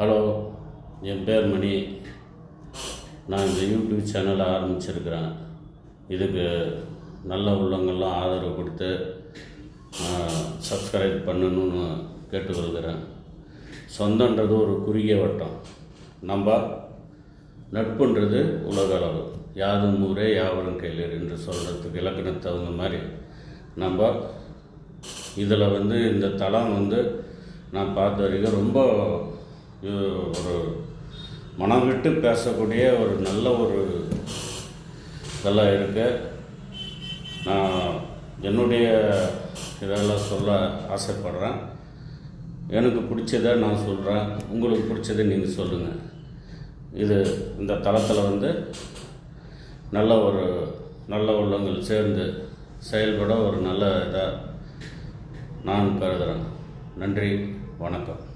Hello, என் பேர் மணி. நான் இந்த யூடியூப் சேனலை ஆரம்பிச்சிருக்கிறேன். இதுக்கு நல்ல உள்ளங்கள்லாம் ஆதரவு கொடுத்து சப்ஸ்கிரைப் பண்ணணும்னு கேட்டுக்கொள்கிறேன். சொந்தன்றது ஒரு குறுகிய வட்டம். நம்ம நட்புன்றது உலக அளவு. யாதும் ஊரே யாவரும் கேளீர் என்று சொல்கிறதுக்கு இலக்கணத்துக்கு தகுந்த மாதிரி நம்ம இதில் இந்த தளம் நான் பார்த்த வரைக்கும் ரொம்ப ஒரு மனம் விட்டு பேசக்கூடிய ஒரு நல்ல ஒரு இதெல்லாம் இருக்கு. நான் என்னுடைய இதெல்லாம் சொல்ல ஆசைப்படுறேன். எனக்கு பிடிச்சதை நான் சொல்கிறேன், உங்களுக்கு பிடிச்சதை நீங்கள் சொல்லுங்கள். இந்த தளத்தில் நல்ல உள்ளங்கள் சேர்ந்து செயல்பட ஒரு நல்ல இதாக நான் கருதுகிறேன். நன்றி, வணக்கம்.